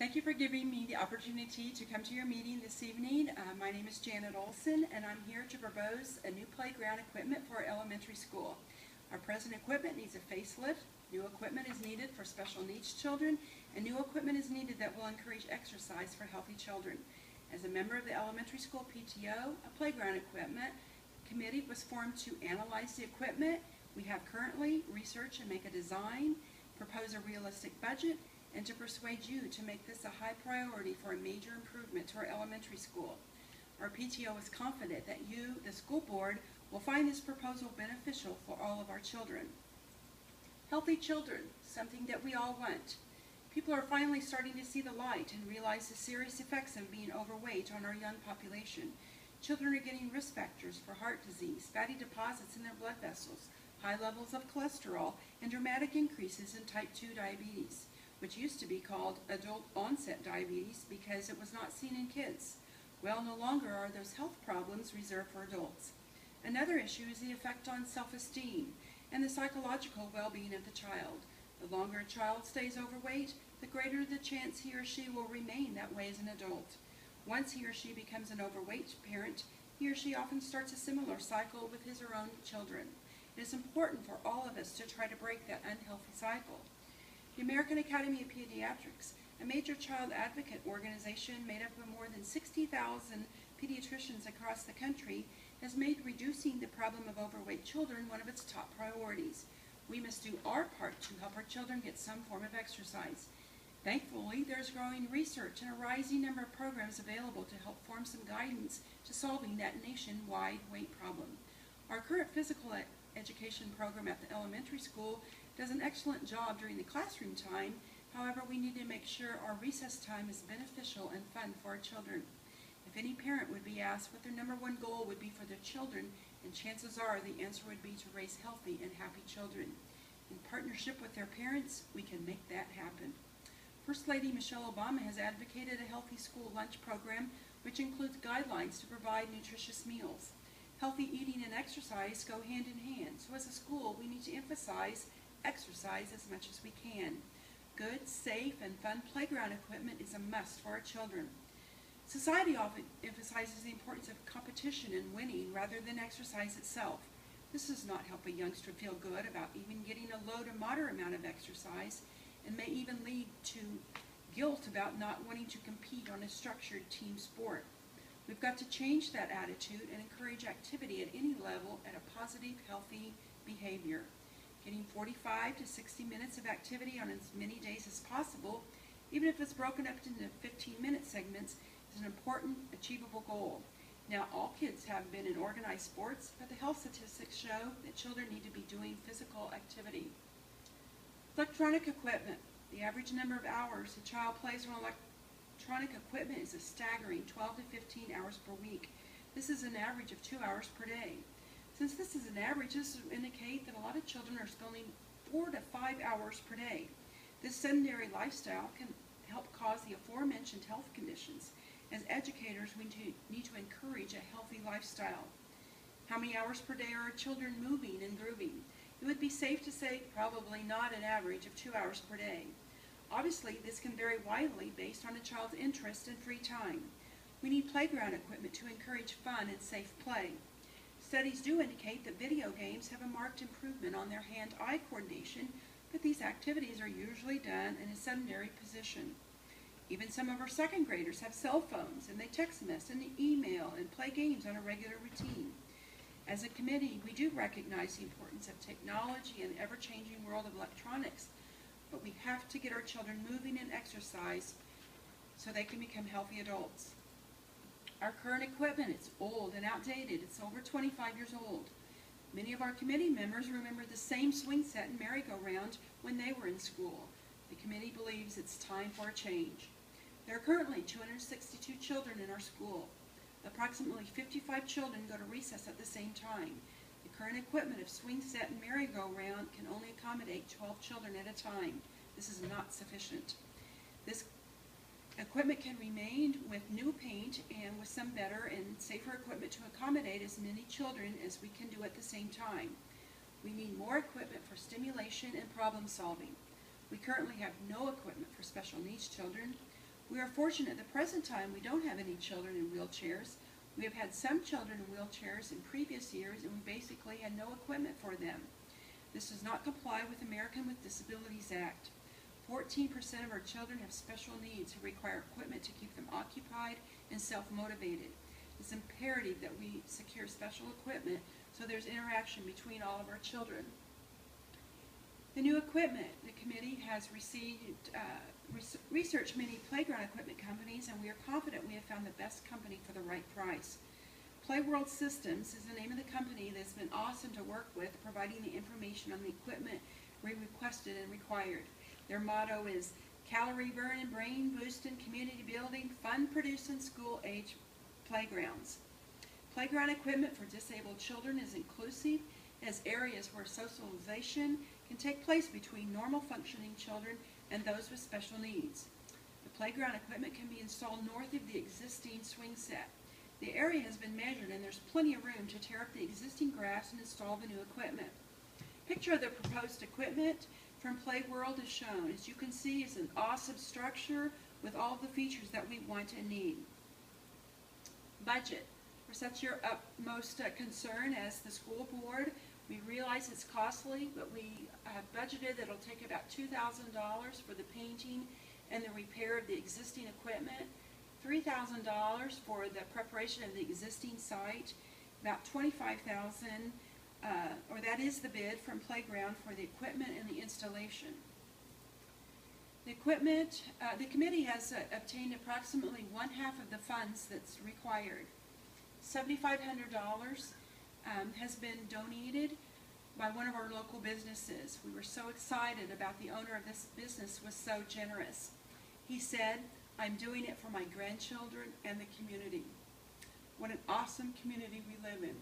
Thank you for giving me the opportunity to come to your meeting this evening. My name is Janet Olson, and I'm here to propose a new playground equipment for our elementary school. Our present equipment needs a facelift, new equipment is needed for special needs children, and new equipment is needed that will encourage exercise for healthy children. As a member of the elementary school PTO, a playground equipment committee was formed to analyze the equipment we have currently, research and make a design, propose a realistic budget, and to persuade you to make this a high priority for a major improvement to our elementary school. Our PTO is confident that you, the school board, will find this proposal beneficial for all of our children. Healthy children, something that we all want. People are finally starting to see the light and realize the serious effects of being overweight on our young population. Children are getting risk factors for heart disease, fatty deposits in their blood vessels, high levels of cholesterol, and dramatic increases in type 2 diabetes, which used to be called adult onset diabetes because it was not seen in kids. Well, no longer are those health problems reserved for adults. Another issue is the effect on self-esteem and the psychological well-being of the child. The longer a child stays overweight, the greater the chance he or she will remain that way as an adult. Once he or she becomes an overweight parent, he or she often starts a similar cycle with his or own children. It is important for all of us to try to break that unhealthy cycle. The American Academy of Pediatrics, a major child advocate organization made up of more than 60,000 pediatricians across the country, has made reducing the problem of overweight children one of its top priorities. We must do our part to help our children get some form of exercise. Thankfully, there is growing research and a rising number of programs available to help form some guidance to solving that nationwide weight problem. Our current physical education program at the elementary school does an excellent job during the classroom time. However, we need to make sure our recess time is beneficial and fun for our children. If any parent would be asked what their #1 goal would be for their children, and chances are the answer would be to raise healthy and happy children. In partnership with their parents, we can make that happen. First Lady Michelle Obama has advocated a healthy school lunch program which includes guidelines to provide nutritious meals. Healthy eating and exercise go hand in hand, so as a school we need to emphasize exercise as much as we can. Good, safe, and fun playground equipment is a must for our children. Society often emphasizes the importance of competition and winning rather than exercise itself. This does not help a youngster feel good about even getting a low to moderate amount of exercise, and may even lead to guilt about not wanting to compete on a structured team sport. We've got to change that attitude and encourage activity at any level at a positive, healthy behavior. Getting 45 to 60 minutes of activity on as many days as possible, even if it's broken up into 15-minute segments, is an important, achievable goal. Now, all kids have been in organized sports, but the health statistics show that children need to be doing physical activity. Electronic equipment. The average number of hours a child plays on electronic equipment is a staggering 12 to 15 hours per week. This is an average of 2 hours per day. Since this is an average, this would indicate that a lot of children are spending 4 to 5 hours per day. This sedentary lifestyle can help cause the aforementioned health conditions. As educators, we need to encourage a healthy lifestyle. How many hours per day are our children moving and grooving? It would be safe to say probably not an average of 2 hours per day. Obviously, this can vary widely based on a child's interest and free time. We need playground equipment to encourage fun and safe play. Studies do indicate that video games have a marked improvement on their hand-eye coordination, but these activities are usually done in a sedentary position. Even some of our second graders have cell phones, and they text us and email and play games on a regular routine. As a committee, we do recognize the importance of technology and the ever-changing world of electronics, but we have to get our children moving and exercise so they can become healthy adults. Our current equipment is old and outdated. It's over 25 years old. Many of our committee members remember the same swing set and merry-go-round when they were in school. The committee believes it's time for a change. There are currently 262 children in our school. Approximately 55 children go to recess at the same time. The current equipment of swing set and merry-go-round can only accommodate 12 children at a time. This is not sufficient. This equipment can remain with new paint and with some better and safer equipment to accommodate as many children as we can do at the same time. We need more equipment for stimulation and problem solving. We currently have no equipment for special needs children. We are fortunate at the present time we don't have any children in wheelchairs. We have had some children in wheelchairs in previous years, and we basically had no equipment for them. This does not comply with the American with Disabilities Act. 14% of our children have special needs who require equipment to keep them occupied and self-motivated. It's imperative that we secure special equipment so there's interaction between all of our children. The new equipment, the committee has researched many playground equipment companies, and we are confident we have found the best company for the right price. Playworld Systems is the name of the company that's been awesome to work with, providing the information on the equipment we requested and required. Their motto is calorie burning, brain boosting, community building, fun producing, school age playgrounds. Playground equipment for disabled children is inclusive as areas where socialization can take place between normal functioning children and those with special needs. The playground equipment can be installed north of the existing swing set. The area has been measured and there's plenty of room to tear up the existing grass and install the new equipment. Picture of the proposed equipment from Playworld is shown. As you can see, it's an awesome structure with all the features that we want and need. Budget. For such your utmost concern as the school board, we realize it's costly, but we have budgeted that it'll take about $2,000 for the painting and the repair of the existing equipment, $3,000 for the preparation of the existing site, about $25,000, or that is the bid from Playground for the equipment and the installation. The equipment, the committee has obtained approximately one-half of the funds that's required. $7,500 has been donated by one of our local businesses. We were so excited about the owner of this business was so generous. He said, "I'm doing it for my grandchildren and the community." What an awesome community we live in.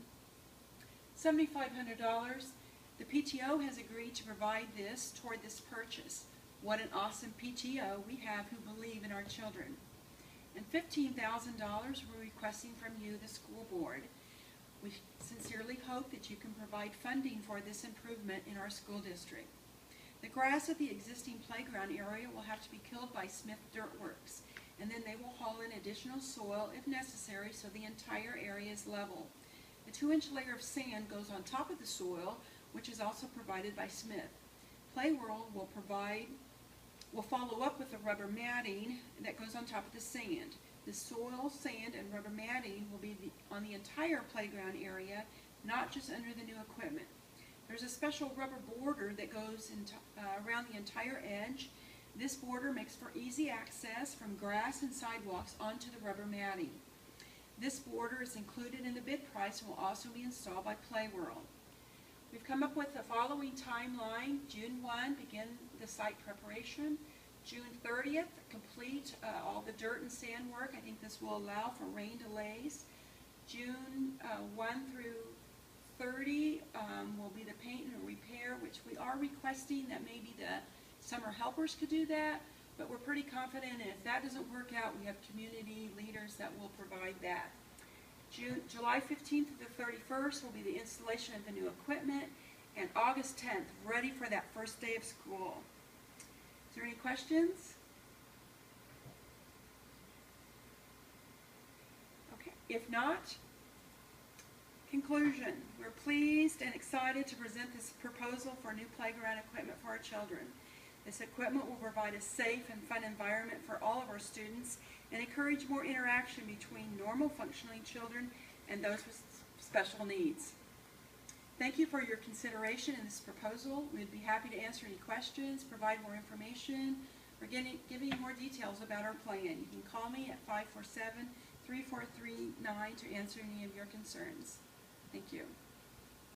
$7,500. The PTO has agreed to provide this toward this purchase. What an awesome PTO we have who believe in our children. And $15,000 we're requesting from you, the school board. We sincerely hope that you can provide funding for this improvement in our school district. The grass at the existing playground area will have to be killed by Smith Dirt Works, and then they will haul in additional soil if necessary so the entire area is level. A 2-inch layer of sand goes on top of the soil, which is also provided by Smith. Playworld will follow up with the rubber matting that goes on top of the sand. The soil, sand, and rubber matting will be on the entire playground area, not just under the new equipment. There's a special rubber border that goes around the entire edge. This border makes for easy access from grass and sidewalks onto the rubber matting. This border is included in the bid price and will also be installed by Playworld. We've come up with the following timeline. June 1, begin the site preparation. June 30th, complete all the dirt and sand work. I think this will allow for rain delays. June 1 through 30 will be the paint and repair, which we are requesting that maybe the summer helpers could do that, but we're pretty confident, and if that doesn't work out, we have community leaders that will provide that. July 15th to the 31st will be the installation of the new equipment, and August 10th, ready for that first day of school. Is there any questions? Okay, if not, conclusion. We're pleased and excited to present this proposal for new playground equipment for our children. This equipment will provide a safe and fun environment for all of our students and encourage more interaction between normal functioning children and those with special needs. Thank you for your consideration in this proposal. We'd be happy to answer any questions, provide more information, or give you more details about our plan. You can call me at 547-3439 to answer any of your concerns. Thank you.